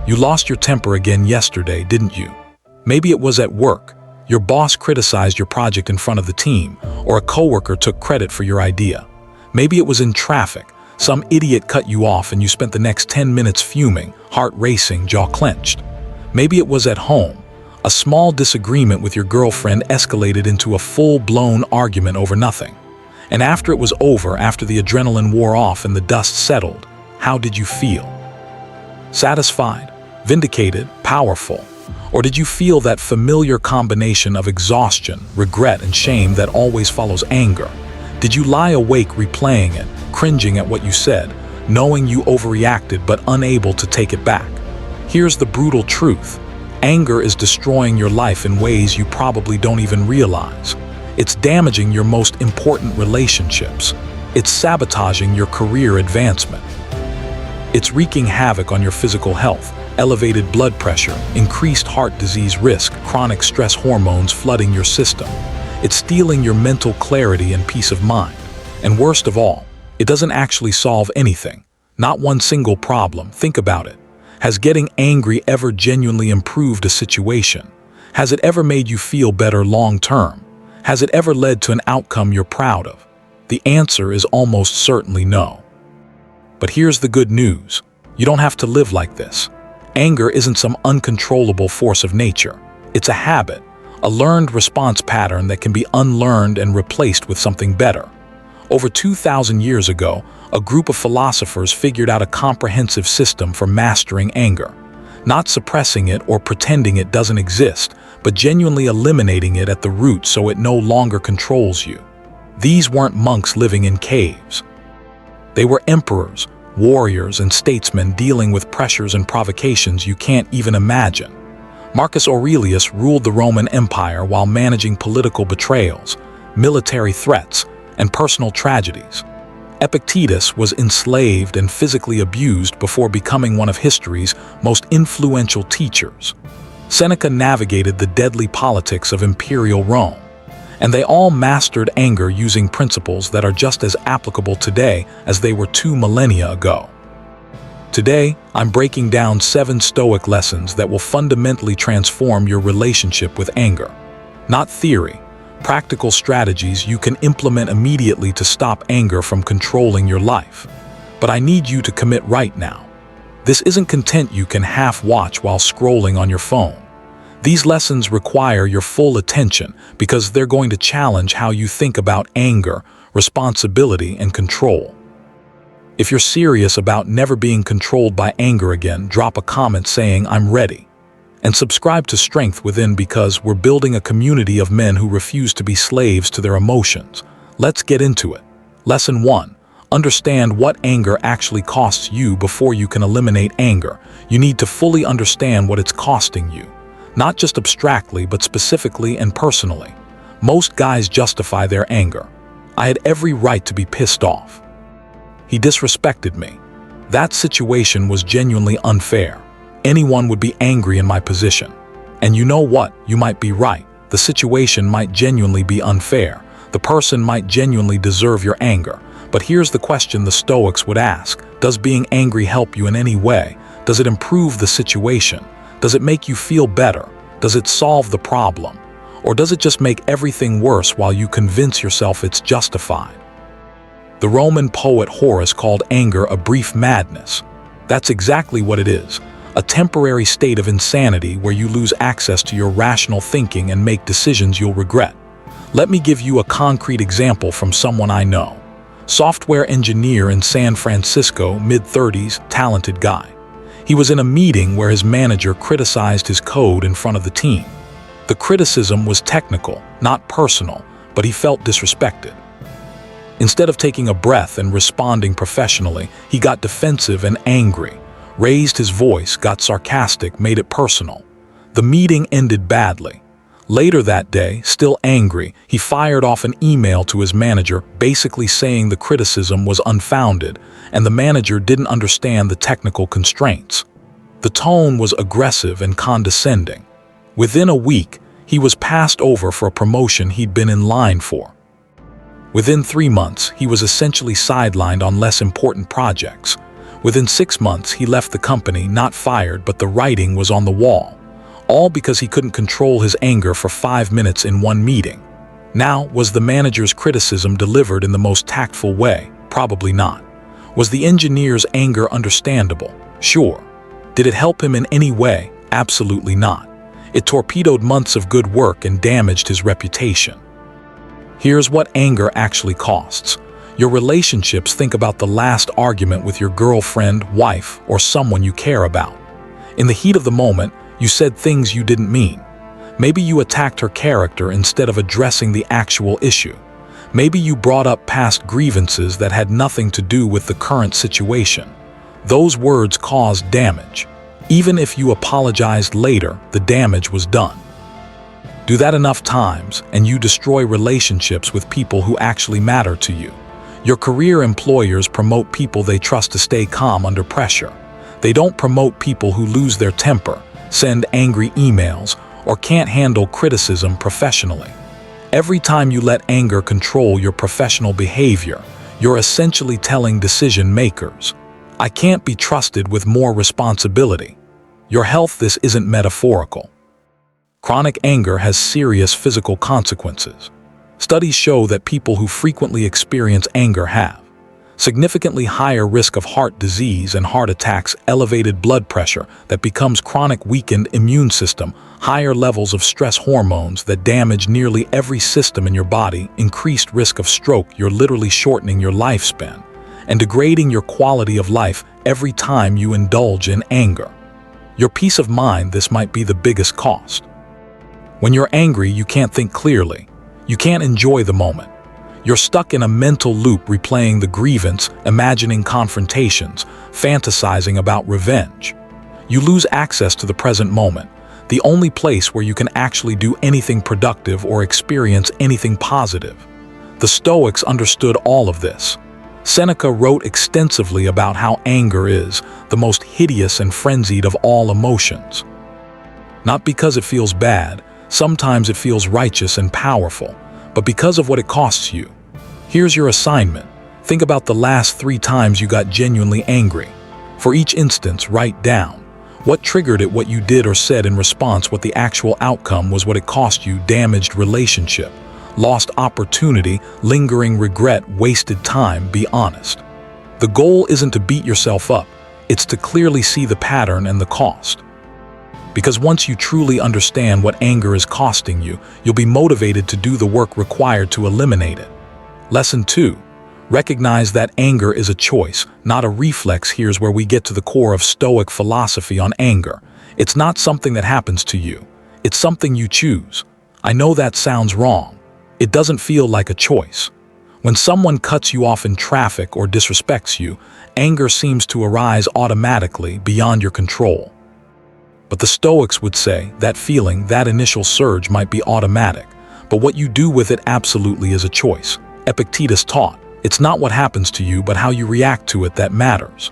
You lost your temper again yesterday, didn't you? Maybe it was at work. Your boss criticized your project in front of the team, or a coworker took credit for your idea. Maybe it was in traffic. Some idiot cut you off and you spent the next 10 minutes fuming, heart racing, jaw clenched. Maybe it was at home. A small disagreement with your girlfriend escalated into a full-blown argument over nothing. And after it was over, after the adrenaline wore off and the dust settled, how did you feel? Satisfied? Vindicated? Powerful? Or did you feel that familiar combination of exhaustion, regret, and shame that always follows anger? Did you lie awake replaying it, cringing at what you said, knowing you overreacted but unable to take it back? Here's the brutal truth. Anger is destroying your life in ways you probably don't even realize. It's damaging your most important relationships. It's sabotaging your career advancement. It's wreaking havoc on your physical health, elevated blood pressure, increased heart disease risk, chronic stress hormones flooding your system. It's stealing your mental clarity and peace of mind. And worst of all, it doesn't actually solve anything. Not one single problem. Think about it. Has getting angry ever genuinely improved a situation? Has it ever made you feel better long term? Has it ever led to an outcome you're proud of? The answer is almost certainly no. But here's the good news. You don't have to live like this. Anger isn't some uncontrollable force of nature. It's a habit, a learned response pattern that can be unlearned and replaced with something better. Over 2,000 years ago, a group of philosophers figured out a comprehensive system for mastering anger. Not suppressing it or pretending it doesn't exist, but genuinely eliminating it at the root so it no longer controls you. These weren't monks living in caves. They were emperors, warriors, and statesmen dealing with pressures and provocations you can't even imagine. Marcus Aurelius ruled the Roman Empire while managing political betrayals, military threats, and personal tragedies. Epictetus was enslaved and physically abused before becoming one of history's most influential teachers. Seneca navigated the deadly politics of imperial Rome. And they all mastered anger using principles that are just as applicable today as they were 2 millennia ago. Today, I'm breaking down 7 Stoic lessons that will fundamentally transform your relationship with anger. Not theory, practical strategies you can implement immediately to stop anger from controlling your life. But I need you to commit right now. This isn't content you can half watch while scrolling on your phone. These lessons require your full attention because they're going to challenge how you think about anger, responsibility, and control. If you're serious about never being controlled by anger again, drop a comment saying, "I'm ready." And subscribe to Strength Within because we're building a community of men who refuse to be slaves to their emotions. Let's get into it. Lesson 1. Understand what anger actually costs you before you can eliminate anger. You need to fully understand what it's costing you. Not just abstractly, but specifically and personally. Most guys justify their anger. I had every right to be pissed off. He disrespected me. That situation was genuinely unfair. Anyone would be angry in my position. And you know what? You might be right. The situation might genuinely be unfair. The person might genuinely deserve your anger. But here's the question the Stoics would ask. Does being angry help you in any way? Does it improve the situation? Does it make you feel better? Does it solve the problem? Or does it just make everything worse while you convince yourself it's justified? The Roman poet Horace called anger a brief madness. That's exactly what it is. A temporary state of insanity where you lose access to your rational thinking and make decisions you'll regret. Let me give you a concrete example from someone I know. Software engineer in San Francisco, mid-30s, talented guy. He was in a meeting where his manager criticized his code in front of the team. The criticism was technical, not personal, but he felt disrespected. Instead of taking a breath and responding professionally, he got defensive and angry, raised his voice, got sarcastic, made it personal. The meeting ended badly. Later that day, still angry, he fired off an email to his manager basically saying the criticism was unfounded and the manager didn't understand the technical constraints. The tone was aggressive and condescending. Within a week, he was passed over for a promotion he'd been in line for. Within 3 months, he was essentially sidelined on less important projects. Within 6 months, he left the company, not fired, but the writing was on the wall. All because he couldn't control his anger for 5 minutes in one meeting. Now, was the manager's criticism delivered in the most tactful way? Probably not. Was the engineer's anger understandable? Sure. Did it help him in any way? Absolutely not. It torpedoed months of good work and damaged his reputation. Here's what anger actually costs. Your relationships. Think about the last argument with your girlfriend, wife, or someone you care about. In the heat of the moment, you said things you didn't mean. Maybe you attacked her character instead of addressing the actual issue. Maybe you brought up past grievances that had nothing to do with the current situation. Those words caused damage. Even if you apologized later, the damage was done. Do that enough times, and you destroy relationships with people who actually matter to you. Your career employers promote people they trust to stay calm under pressure. They don't promote people who lose their temper, send angry emails, or can't handle criticism professionally. Every time you let anger control your professional behavior, you're essentially telling decision makers, I can't be trusted with more responsibility. Your health. This isn't metaphorical. Chronic anger has serious physical consequences. Studies show that people who frequently experience anger have significantly higher risk of heart disease and heart attacks, elevated blood pressure that becomes chronic, weakened immune system, higher levels of stress hormones that damage nearly every system in your body, increased risk of stroke. You're literally shortening your lifespan and degrading your quality of life every time you indulge in anger. Your peace of mind. This might be the biggest cost. When you're angry, you can't think clearly. You can't enjoy the moment. You're stuck in a mental loop, replaying the grievance, imagining confrontations, fantasizing about revenge. You lose access to the present moment, the only place where you can actually do anything productive or experience anything positive. The Stoics understood all of this. Seneca wrote extensively about how anger is the most hideous and frenzied of all emotions. Not because it feels bad, sometimes it feels righteous and powerful, but because of what it costs you. Here's your assignment. Think about the last 3 times you got genuinely angry. For each instance, write down what triggered it, what you did or said in response, what the actual outcome was, what it cost you, damaged relationship, lost opportunity, lingering regret, wasted time. Be honest. The goal isn't to beat yourself up, it's to clearly see the pattern and the cost. Because once you truly understand what anger is costing you, you'll be motivated to do the work required to eliminate it. Lesson 2. Recognize that anger is a choice, not a reflex. Here's where we get to the core of Stoic philosophy on anger. It's not something that happens to you. It's something you choose. I know that sounds wrong. It doesn't feel like a choice. When someone cuts you off in traffic or disrespects you, anger seems to arise automatically, beyond your control. But the Stoics would say that feeling, that initial surge, might be automatic, but what you do with it absolutely is a choice. Epictetus taught, it's not what happens to you, but how you react to it that matters.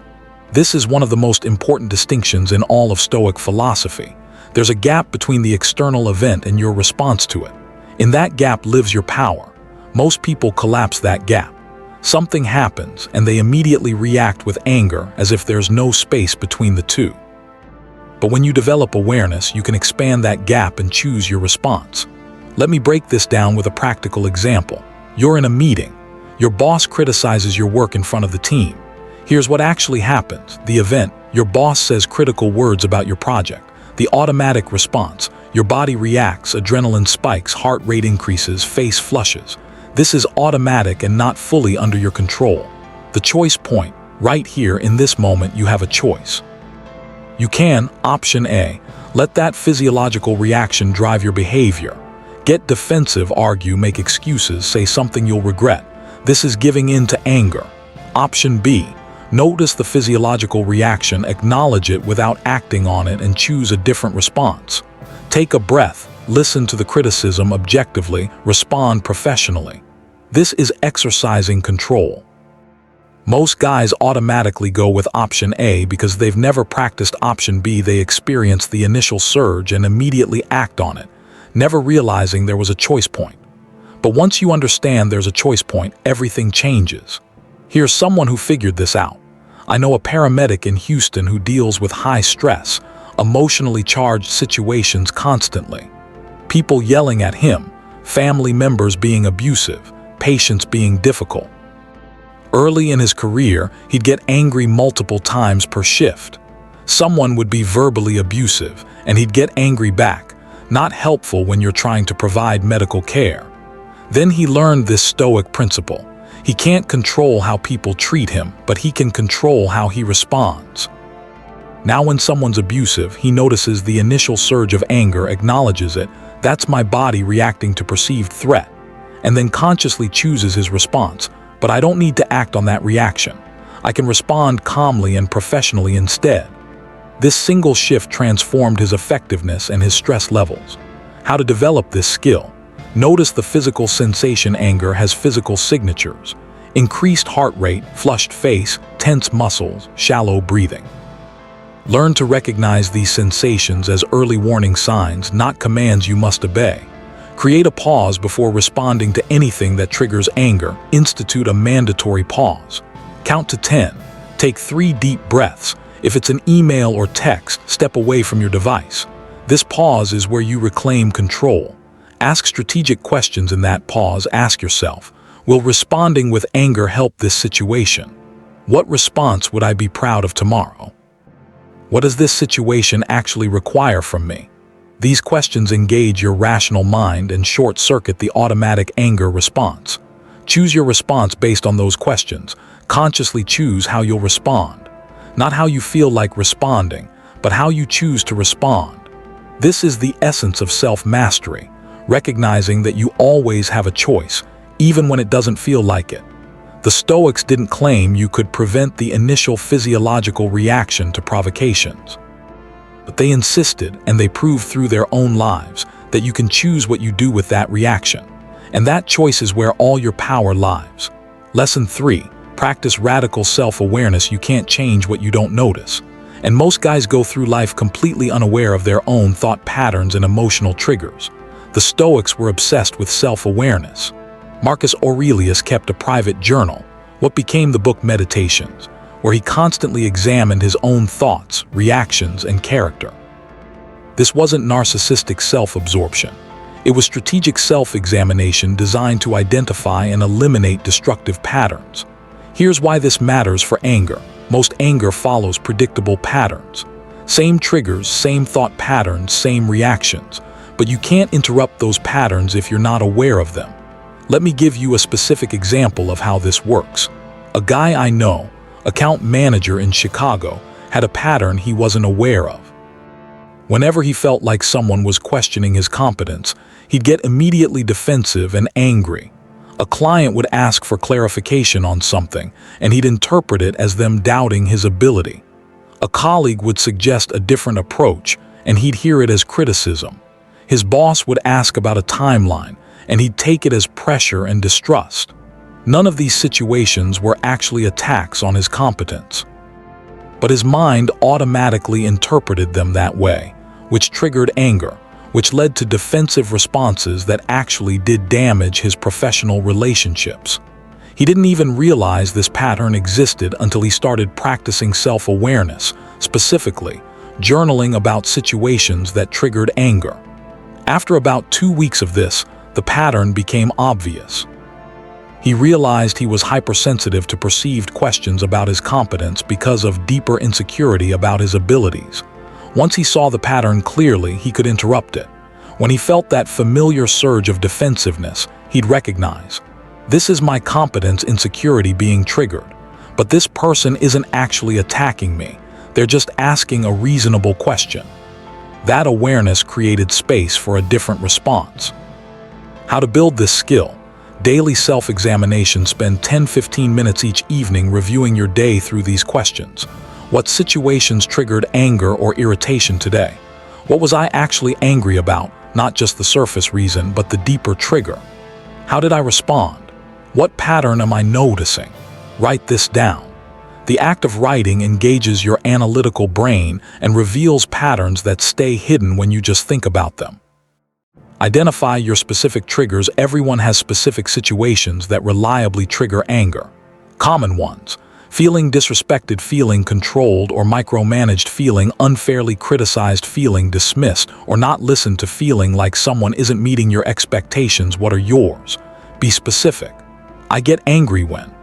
This is one of the most important distinctions in all of Stoic philosophy. There's a gap between the external event and your response to it. In that gap lives your power. Most people collapse that gap. Something happens, and they immediately react with anger, as if there's no space between the two. But when you develop awareness, you can expand that gap and choose your response. Let me break this down with a practical example. You're in a meeting. Your boss criticizes your work in front of the team. Here's what actually happens. The event, your boss says critical words about your project. The automatic response, your body reacts, adrenaline spikes, heart rate increases, face flushes. This is automatic and not fully under your control. The choice point, right here in this moment, you have a choice. You can, option A, let that physiological reaction drive your behavior. Get defensive, argue, make excuses, say something you'll regret. This is giving in to anger. Option B, notice the physiological reaction, acknowledge it without acting on it, and choose a different response. Take a breath, listen to the criticism objectively, respond professionally. This is exercising control. Most guys automatically go with option A because they've never practiced option B. They experience the initial surge and immediately act on it, never realizing there was a choice point. But once you understand there's a choice point, everything changes. Here's someone who figured this out. I know a paramedic in Houston who deals with high stress, emotionally charged situations constantly. People yelling at him, family members being abusive, patients being difficult. Early in his career, he'd get angry multiple times per shift. Someone would be verbally abusive, and he'd get angry back, not helpful when you're trying to provide medical care. Then he learned this Stoic principle. He can't control how people treat him, but he can control how he responds. Now when someone's abusive, he notices the initial surge of anger, acknowledges it, that's my body reacting to perceived threat, and then consciously chooses his response. But I don't need to act on that reaction. I can respond calmly and professionally instead. This single shift transformed his effectiveness and his stress levels. How to develop this skill? Notice the physical sensation. Anger has physical signatures: increased heart rate, flushed face, tense muscles, shallow breathing. Learn to recognize these sensations as early warning signs, not commands you must obey. Create a pause before responding to anything that triggers anger. Institute a mandatory pause. Count to 10. Take 3 deep breaths. If it's an email or text, step away from your device. This pause is where you reclaim control. Ask strategic questions in that pause. Ask yourself, will responding with anger help this situation? What response would I be proud of tomorrow? What does this situation actually require from me? These questions engage your rational mind and short-circuit the automatic anger response. Choose your response based on those questions. Consciously choose how you'll respond. Not how you feel like responding, but how you choose to respond. This is the essence of self-mastery, recognizing that you always have a choice, even when it doesn't feel like it. The Stoics didn't claim you could prevent the initial physiological reaction to provocations. But they insisted, and they proved through their own lives, that you can choose what you do with that reaction. And that choice is where all your power lies. Lesson 3. Practice radical self-awareness. You can't change what you don't notice. And most guys go through life completely unaware of their own thought patterns and emotional triggers. The Stoics were obsessed with self-awareness. Marcus Aurelius kept a private journal, what became the book Meditations, where he constantly examined his own thoughts, reactions, and character. This wasn't narcissistic self-absorption. It was strategic self-examination designed to identify and eliminate destructive patterns. Here's why this matters for anger. Most anger follows predictable patterns. Same triggers, same thought patterns, same reactions. But you can't interrupt those patterns if you're not aware of them. Let me give you a specific example of how this works. A guy I know, account manager in Chicago, had a pattern he wasn't aware of. Whenever he felt like someone was questioning his competence, he'd get immediately defensive and angry. A client would ask for clarification on something, and he'd interpret it as them doubting his ability. A colleague would suggest a different approach, and he'd hear it as criticism. His boss would ask about a timeline, and he'd take it as pressure and distrust. None of these situations were actually attacks on his competence. But his mind automatically interpreted them that way, which triggered anger, which led to defensive responses that actually did damage his professional relationships. He didn't even realize this pattern existed until he started practicing self-awareness, specifically journaling about situations that triggered anger. After about 2 weeks of this, the pattern became obvious. He realized he was hypersensitive to perceived questions about his competence because of deeper insecurity about his abilities. Once he saw the pattern clearly, he could interrupt it. When he felt that familiar surge of defensiveness, he'd recognize, this is my competence insecurity being triggered, but this person isn't actually attacking me. They're just asking a reasonable question. That awareness created space for a different response. How to build this skill? Daily self-examination. Spend 10-15 minutes each evening reviewing your day through these questions. What situations triggered anger or irritation today? What was I actually angry about? Not just the surface reason, but the deeper trigger. How did I respond? What pattern am I noticing? Write this down. The act of writing engages your analytical brain and reveals patterns that stay hidden when you just think about them. Identify your specific triggers. Everyone has specific situations that reliably trigger anger. Common ones: Feeling disrespected, feeling controlled or micromanaged, feeling unfairly criticized, feeling dismissed or not listened to, feeling like someone isn't meeting your expectations. What are yours? Be specific. I get angry when.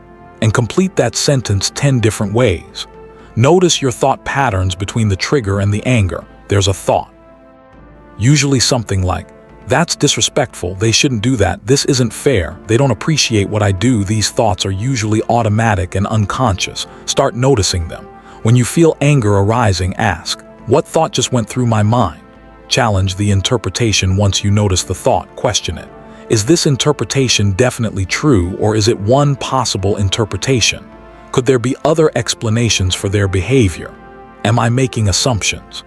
And complete that sentence 10 different ways. Notice your thought patterns between the trigger and the anger. There's a thought. Usually something like, that's disrespectful, they shouldn't do that, this isn't fair, they don't appreciate what I do. These thoughts are usually automatic and unconscious. Start noticing them. When you feel anger arising, ask, what thought just went through my mind? Challenge the interpretation. Once you notice the thought, question it. Is this interpretation definitely true, or is it one possible interpretation? Could there be other explanations for their behavior? Am I making assumptions?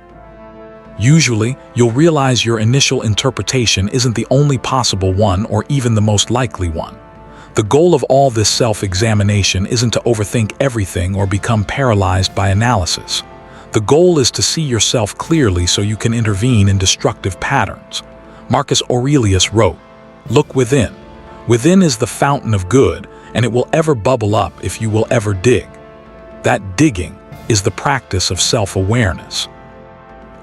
Usually, you'll realize your initial interpretation isn't the only possible one or even the most likely one. The goal of all this self-examination isn't to overthink everything or become paralyzed by analysis. The goal is to see yourself clearly so you can intervene in destructive patterns. Marcus Aurelius wrote, "Look within. Within is the fountain of good, and it will ever bubble up if you will ever dig." That digging is the practice of self-awareness.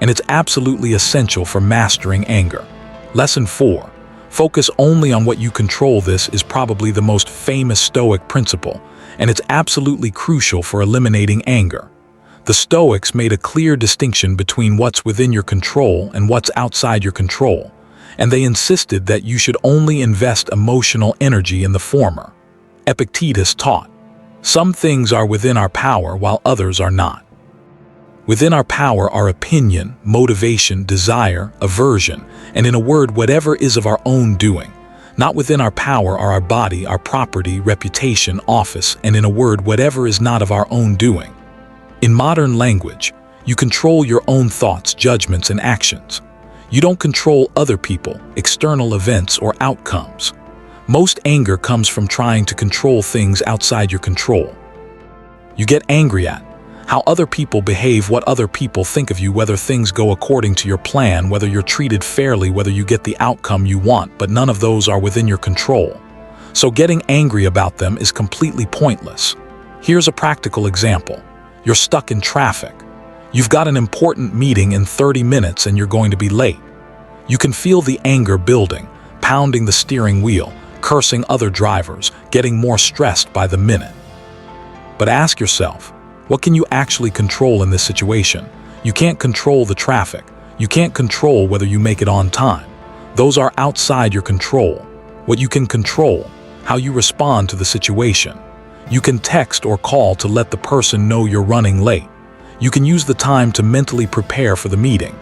And it's absolutely essential for mastering anger. Lesson 4. Focus only on what you control. This is probably the most famous Stoic principle, and it's absolutely crucial for eliminating anger. The Stoics made a clear distinction between what's within your control and what's outside your control, and they insisted that you should only invest emotional energy in the former. Epictetus taught, "Some things are within our power while others are not." Within our power are opinion, motivation, desire, aversion, and in a word, whatever is of our own doing. Not within our power are our body, our property, reputation, office, and in a word, whatever is not of our own doing. In modern language, you control your own thoughts, judgments, and actions. You don't control other people, external events, or outcomes. Most anger comes from trying to control things outside your control. You get angry at how other people behave, what other people think of you, whether things go according to your plan, whether you're treated fairly, whether you get the outcome you want, but none of those are within your control. So getting angry about them is completely pointless. Here's a practical example. You're stuck in traffic. You've got an important meeting in 30 minutes and you're going to be late. You can feel the anger building, pounding the steering wheel, cursing other drivers, getting more stressed by the minute. But ask yourself, what can you actually control in this situation? You can't control the traffic. You can't control whether you make it on time. Those are outside your control. What you can control, how you respond to the situation. You can text or call to let the person know you're running late. You can use the time to mentally prepare for the meeting.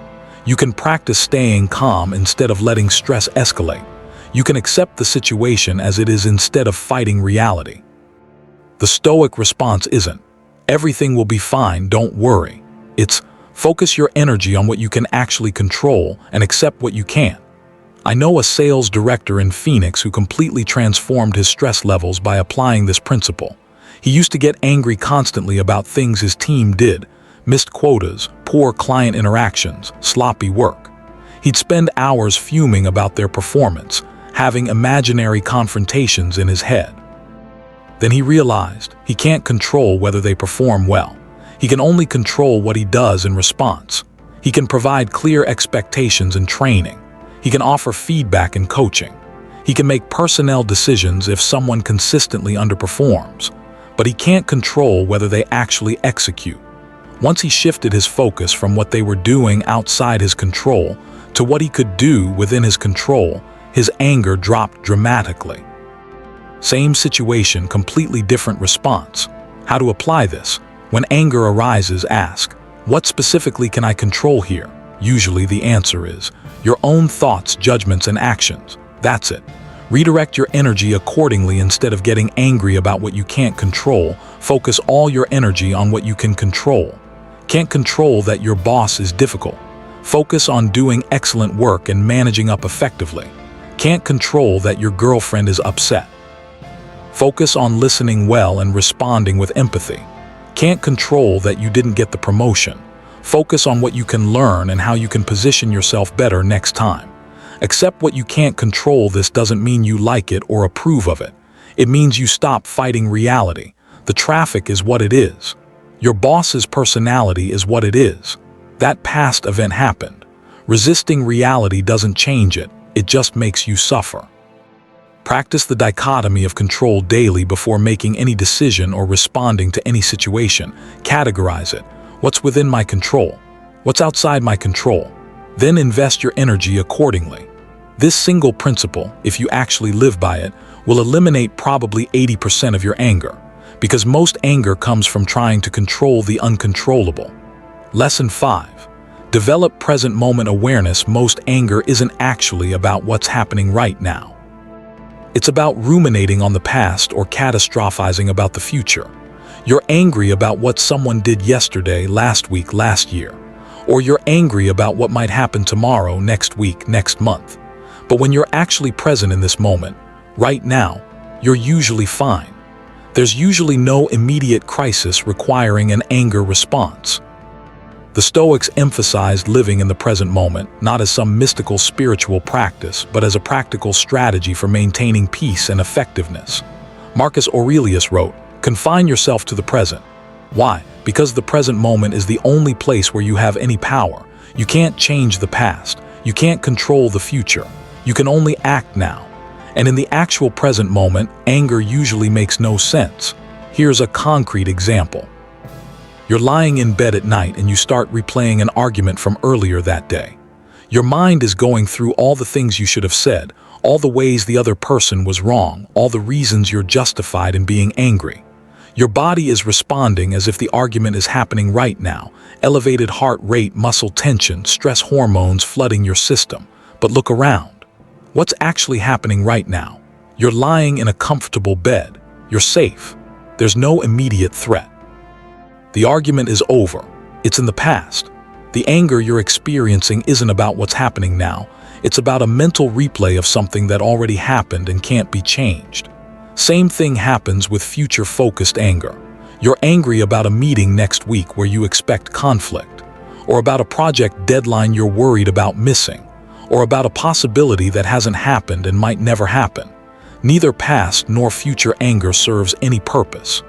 You can practice staying calm instead of letting stress escalate. You can accept the situation as it is instead of fighting reality. The Stoic response isn't, "Everything will be fine, don't worry." It's, focus your energy on what you can actually control and accept what you can't. I know a sales director in Phoenix who completely transformed his stress levels by applying this principle. He used to get angry constantly about things his team did, missed quotas, poor client interactions, sloppy work. He'd spend hours fuming about their performance, having imaginary confrontations in his head. Then he realized he can't control whether they perform well. He can only control what he does in response. He can provide clear expectations and training. He can offer feedback and coaching. He can make personnel decisions if someone consistently underperforms. But he can't control whether they actually execute. Once he shifted his focus from what they were doing outside his control to what he could do within his control, his anger dropped dramatically. Same situation, completely different response. How to apply this? When anger arises, ask, what specifically can I control here? Usually the answer is, your own thoughts, judgments, and actions. That's it. Redirect your energy accordingly. Instead of getting angry about what you can't control, focus all your energy on what you can control. Can't control that your boss is difficult. Focus on doing excellent work and managing up effectively. Can't control that your girlfriend is upset. Focus on listening well and responding with empathy. Can't control that you didn't get the promotion. Focus on what you can learn and how you can position yourself better next time. Accept what you can't control. This doesn't mean you like it or approve of it. It means you stop fighting reality. The traffic is what it is. Your boss's personality is what it is. That past event happened. Resisting reality doesn't change it, it just makes you suffer. Practice the dichotomy of control daily before making any decision or responding to any situation. Categorize it. What's within my control? What's outside my control? Then invest your energy accordingly. This single principle, if you actually live by it, will eliminate probably 80% of your anger, because most anger comes from trying to control the uncontrollable. Lesson 5. Develop present moment awareness. Most anger isn't actually about what's happening right now. It's about ruminating on the past or catastrophizing about the future. You're angry about what someone did yesterday, last week, last year. Or you're angry about what might happen tomorrow, next week, next month. But when you're actually present in this moment, right now, you're usually fine. There's usually no immediate crisis requiring an anger response. The Stoics emphasized living in the present moment, not as some mystical spiritual practice, but as a practical strategy for maintaining peace and effectiveness. Marcus Aurelius wrote, "Confine yourself to the present." Why? Because the present moment is the only place where you have any power. You can't change the past. You can't control the future. You can only act now. And in the actual present moment, anger usually makes no sense. Here's a concrete example. You're lying in bed at night and you start replaying an argument from earlier that day. Your mind is going through all the things you should have said, all the ways the other person was wrong, all the reasons you're justified in being angry. Your body is responding as if the argument is happening right now. Elevated heart rate, muscle tension, stress hormones flooding your system. But look around. What's actually happening right now? You're lying in a comfortable bed. You're safe. There's no immediate threat. The argument is over. It's in the past. The anger you're experiencing isn't about what's happening now. It's about a mental replay of something that already happened and can't be changed. Same thing happens with future-focused anger. You're angry about a meeting next week where you expect conflict, or about a project deadline you're worried about missing, or about a possibility that hasn't happened and might never happen. Neither past nor future anger serves any purpose.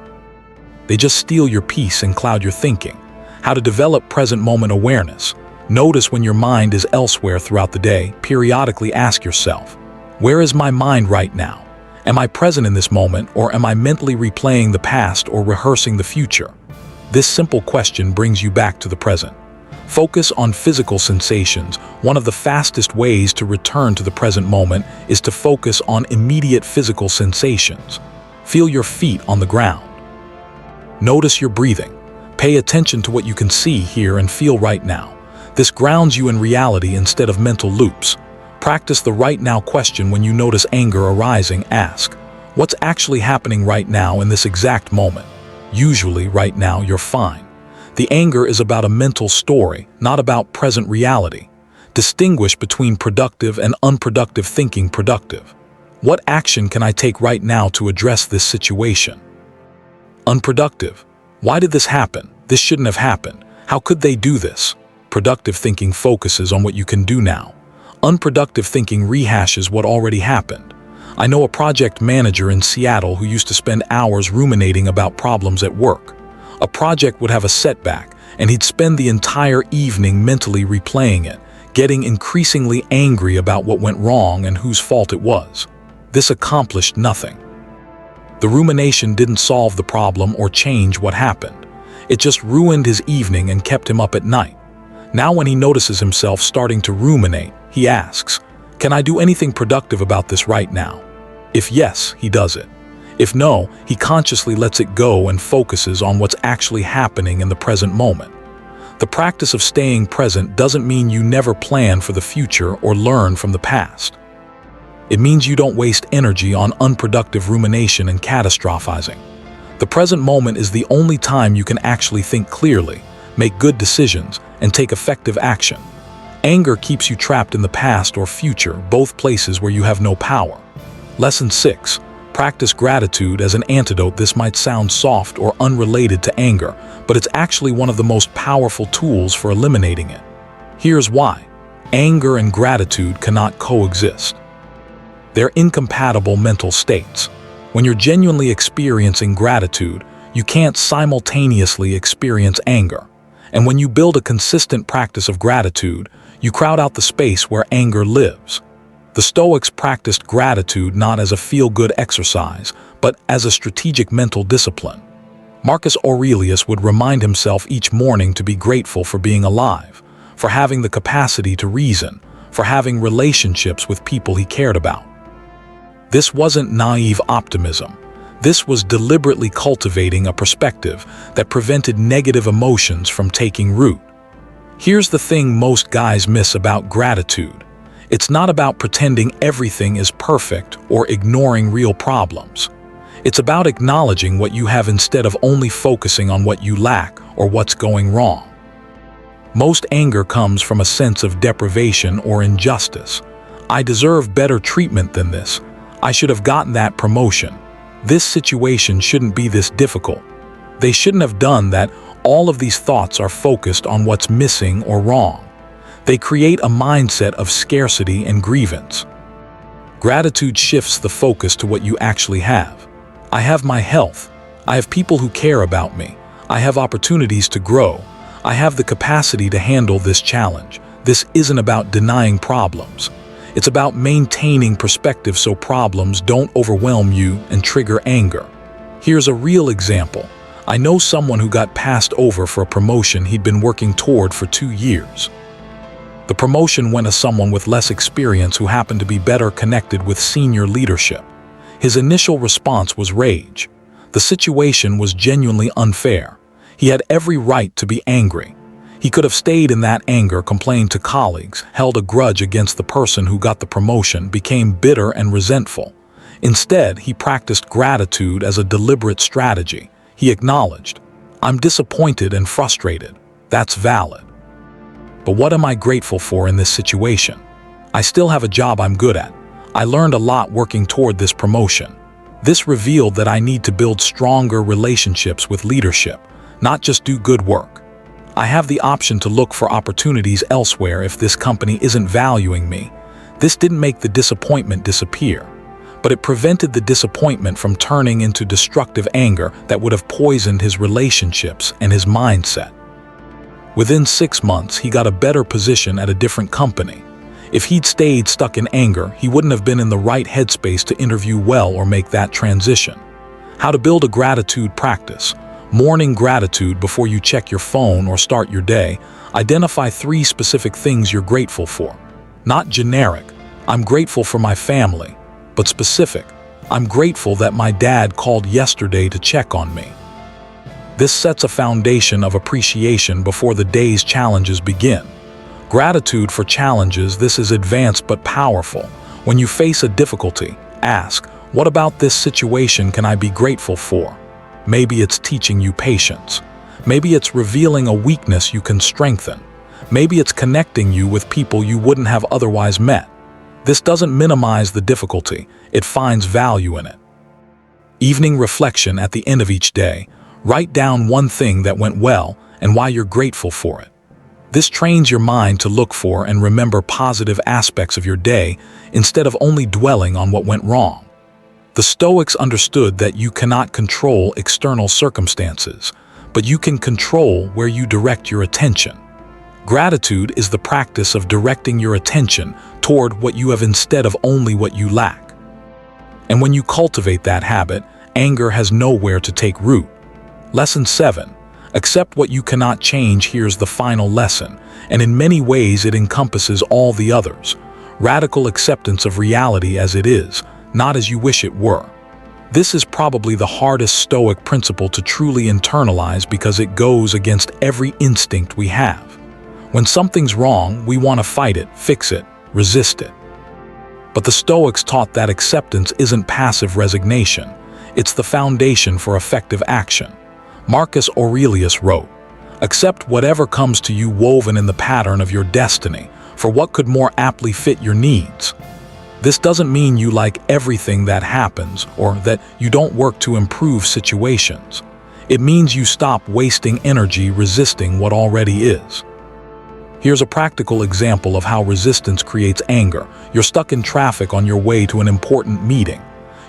They just steal your peace and cloud your thinking. How to develop present moment awareness. Notice when your mind is elsewhere throughout the day. Periodically ask yourself, where is my mind right now? Am I present in this moment, or am I mentally replaying the past or rehearsing the future? This simple question brings you back to the present. Focus on physical sensations. One of the fastest ways to return to the present moment is to focus on immediate physical sensations. Feel your feet on the ground. Notice your breathing. Pay attention to what you can see, hear, and feel right now. This grounds you in reality instead of mental loops. Practice the right now question when you notice anger arising. Ask, what's actually happening right now in this exact moment? Usually, right now, you're fine. The anger is about a mental story, not about present reality. Distinguish between productive and unproductive thinking. Productive. What action can I take right now to address this situation? Unproductive. Why did this happen? This shouldn't have happened. How could they do this? Productive thinking focuses on what you can do now. Unproductive thinking rehashes what already happened. I know a project manager in Seattle who used to spend hours ruminating about problems at work. A project would have a setback, and he'd spend the entire evening mentally replaying it, getting increasingly angry about what went wrong and whose fault it was. This accomplished nothing. The rumination didn't solve the problem or change what happened. It just ruined his evening and kept him up at night. Now when he notices himself starting to ruminate, he asks, can I do anything productive about this right now? If yes, he does it. If no, he consciously lets it go and focuses on what's actually happening in the present moment. The practice of staying present doesn't mean you never plan for the future or learn from the past. It means you don't waste energy on unproductive rumination and catastrophizing. The present moment is the only time you can actually think clearly, make good decisions, and take effective action. Anger keeps you trapped in the past or future, both places where you have no power. Lesson 6. Practice gratitude as an antidote. This might sound soft or unrelated to anger, but it's actually one of the most powerful tools for eliminating it. Here's why. Anger and gratitude cannot coexist. They're incompatible mental states. When you're genuinely experiencing gratitude, You can't simultaneously experience anger. And when you build a consistent practice of gratitude, you crowd out the space where anger lives. The Stoics practiced gratitude not as a feel-good exercise, but as a strategic mental discipline. Marcus Aurelius would remind himself each morning to be grateful for being alive, for having the capacity to reason, for having relationships with people he cared about. This wasn't naive optimism. This was deliberately cultivating a perspective that prevented negative emotions from taking root. Here's the thing most guys miss about gratitude. It's not about pretending everything is perfect or ignoring real problems. It's about acknowledging what you have instead of only focusing on what you lack or what's going wrong. Most anger comes from a sense of deprivation or injustice. I deserve better treatment than this. I should have gotten that promotion. This situation shouldn't be this difficult. They shouldn't have done that. All of these thoughts are focused on what's missing or wrong. They create a mindset of scarcity and grievance. Gratitude shifts the focus to what you actually have. I have my health. I have people who care about me. I have opportunities to grow. I have the capacity to handle this challenge. This isn't about denying problems. It's about maintaining perspective so problems don't overwhelm you and trigger anger. Here's a real example. I know someone who got passed over for a promotion he'd been working toward for 2 years. The promotion went to someone with less experience who happened to be better connected with senior leadership. His initial response was rage. The situation was genuinely unfair. He had every right to be angry. He could have stayed in that anger, complained to colleagues, held a grudge against the person who got the promotion, became bitter and resentful. Instead, he practiced gratitude as a deliberate strategy. He acknowledged, "I'm disappointed and frustrated. That's valid. But what am I grateful for in this situation? I still have a job I'm good at. I learned a lot working toward this promotion. This revealed that I need to build stronger relationships with leadership, not just do good work. I have the option to look for opportunities elsewhere if this company isn't valuing me." This didn't make the disappointment disappear, but it prevented the disappointment from turning into destructive anger that would have poisoned his relationships and his mindset. Within 6 months, he got a better position at a different company. If he'd stayed stuck in anger, he wouldn't have been in the right headspace to interview well or make that transition. How to build a gratitude practice. Morning gratitude. Before you check your phone or start your day, identify 3 specific things you're grateful for. Not generic, "I'm grateful for my family," but specific, "I'm grateful that my dad called yesterday to check on me." This sets a foundation of appreciation before the day's challenges begin. Gratitude for challenges. This is advanced but powerful. When you face a difficulty, ask, "What about this situation can I be grateful for?" Maybe it's teaching you patience. Maybe it's revealing a weakness you can strengthen. Maybe it's connecting you with people you wouldn't have otherwise met. This doesn't minimize the difficulty, it finds value in it. Evening reflection. At the end of each day, write down one thing that went well and why you're grateful for it. This trains your mind to look for and remember positive aspects of your day instead of only dwelling on what went wrong. The Stoics understood that you cannot control external circumstances, but you can control where you direct your attention. Gratitude is the practice of directing your attention toward what you have instead of only what you lack. And when you cultivate that habit, anger has nowhere to take root. Lesson 7. Accept what you cannot change. Here's the final lesson, and in many ways it encompasses all the others. Radical acceptance of reality as it is, not as you wish it were. This is probably the hardest Stoic principle to truly internalize because it goes against every instinct we have. When something's wrong, we want to fight it, fix it, resist it. But the Stoics taught that acceptance isn't passive resignation. It's the foundation for effective action. Marcus Aurelius wrote, "Accept whatever comes to you woven in the pattern of your destiny, for what could more aptly fit your needs?" This doesn't mean you like everything that happens or that you don't work to improve situations. It means you stop wasting energy resisting what already is. Here's a practical example of how resistance creates anger. You're stuck in traffic on your way to an important meeting.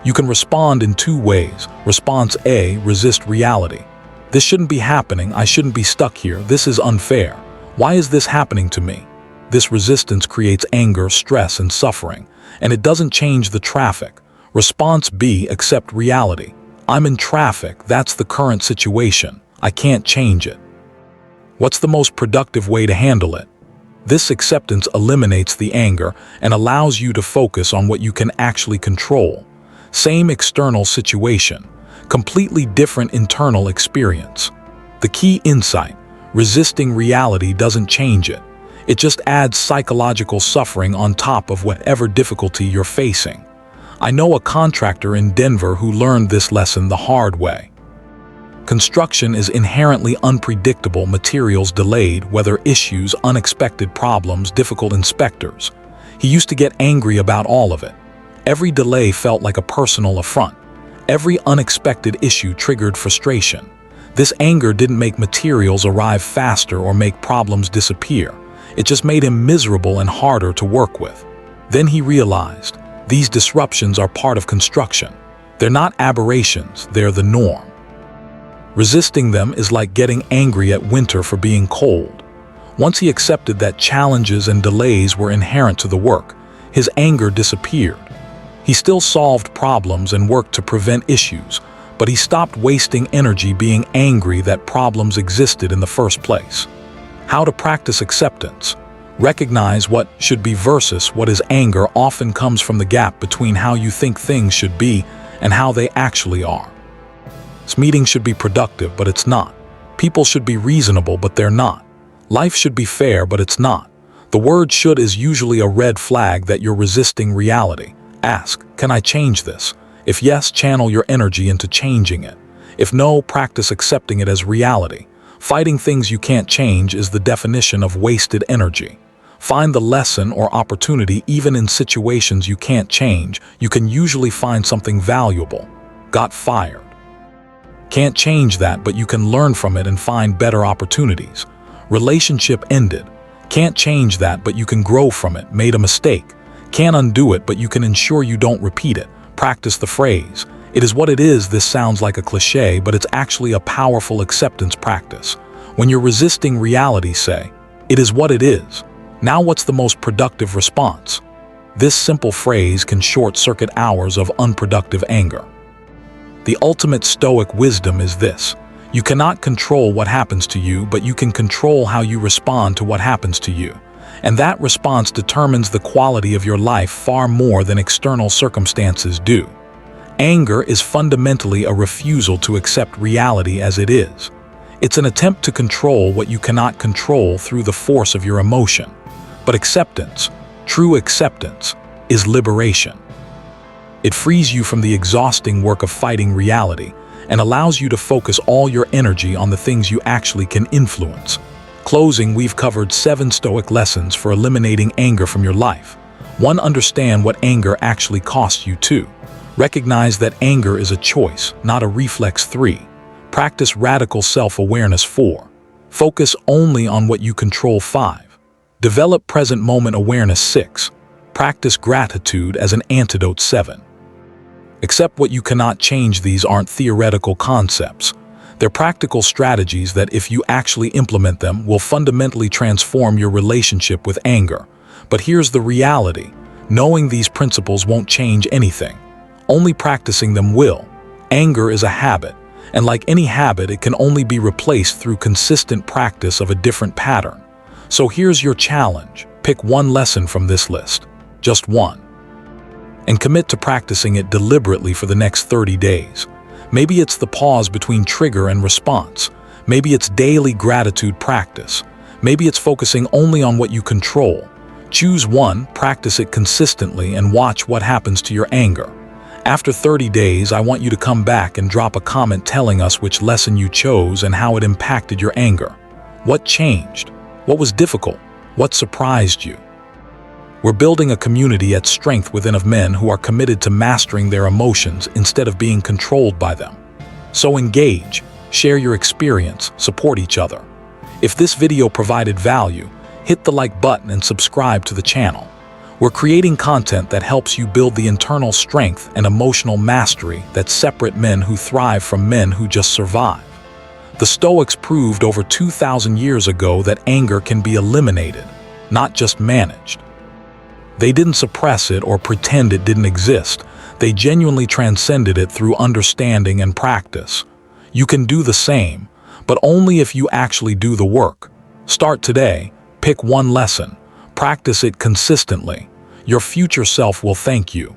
You can respond in two ways. Response A, resist reality. This shouldn't be happening, I shouldn't be stuck here, this is unfair. Why is this happening to me? This resistance creates anger, stress, and suffering, and it doesn't change the traffic. Response B, accept reality. I'm in traffic, that's the current situation. I can't change it. What's the most productive way to handle it? This acceptance eliminates the anger and allows you to focus on what you can actually control. Same external situation, completely different internal experience. The key insight: resisting reality doesn't change it. It just adds psychological suffering on top of whatever difficulty you're facing. I know a contractor in Denver who learned this lesson the hard way. Construction is inherently unpredictable, materials delayed, weather issues, unexpected problems, difficult inspectors. He used to get angry about all of it. Every delay felt like a personal affront. Every unexpected issue triggered frustration. This anger didn't make materials arrive faster or make problems disappear. It just made him miserable and harder to work with. Then he realized, these disruptions are part of construction. They're not aberrations, they're the norm. Resisting them is like getting angry at winter for being cold. Once he accepted that challenges and delays were inherent to the work, his anger disappeared. He still solved problems and worked to prevent issues, but he stopped wasting energy being angry that problems existed in the first place. How to practice acceptance. Recognize what should be versus what is anger often comes from the gap between how you think things should be and how they actually are. This meeting should be productive, but it's not. People should be reasonable, but they're not. Life should be fair, but it's not. The word should is usually a red flag that you're resisting reality. Ask, can I change this? If yes, channel your energy into changing it. If no, practice accepting it as reality. Fighting things you can't change is the definition of wasted energy. Find the lesson or opportunity even in situations you can't change. You can usually find something valuable. Got fired. Can't change that, but you can learn from it and find better opportunities. Relationship ended. Can't change that, but you can grow from it. Made a mistake. Can't undo it, but you can ensure you don't repeat it. Practice the phrase, "It is what it is." This sounds like a cliche, but it's actually a powerful acceptance practice. When you're resisting reality, say, "It is what it is." Now what's the most productive response? This simple phrase can short-circuit hours of unproductive anger. The ultimate Stoic wisdom is this: you cannot control what happens to you, but you can control how you respond to what happens to you. And that response determines the quality of your life far more than external circumstances do. Anger is fundamentally a refusal to accept reality as it is. It's an attempt to control what you cannot control through the force of your emotion. But acceptance, true acceptance, is liberation. It frees you from the exhausting work of fighting reality and allows you to focus all your energy on the things you actually can influence. Closing, we've covered 7 Stoic lessons for eliminating anger from your life. 1. Understand what anger actually costs you. 2. Recognize that anger is a choice, not a reflex. 3. Practice radical self-awareness. 4. Focus only on what you control. 5. Develop present moment awareness. 6. Practice gratitude as an antidote. 7. Accept what you cannot change. These aren't theoretical concepts. They're practical strategies that, if you actually implement them, will fundamentally transform your relationship with anger. But here's the reality: knowing these principles won't change anything. Only practicing them will. Anger is a habit, and like any habit, it can only be replaced through consistent practice of a different pattern. So here's your challenge: pick one lesson from this list, just one, and commit to practicing it deliberately for the next 30 days. Maybe it's the pause between trigger and response. Maybe it's daily gratitude practice. Maybe it's focusing only on what you control. Choose one, practice it consistently, and watch what happens to your anger. After 30 days, I want you to come back and drop a comment telling us which lesson you chose and how it impacted your anger. What changed? What was difficult? What surprised you? We're building a community at Strength Within of men who are committed to mastering their emotions instead of being controlled by them. So engage, share your experience, support each other. If this video provided value, hit the like button and subscribe to the channel. We're creating content that helps you build the internal strength and emotional mastery that separate men who thrive from men who just survive. The Stoics proved over 2,000 years ago that anger can be eliminated, not just managed. They didn't suppress it or pretend it didn't exist. They genuinely transcended it through understanding and practice. You can do the same, but only if you actually do the work. Start today, pick one lesson, practice it consistently. Your future self will thank you.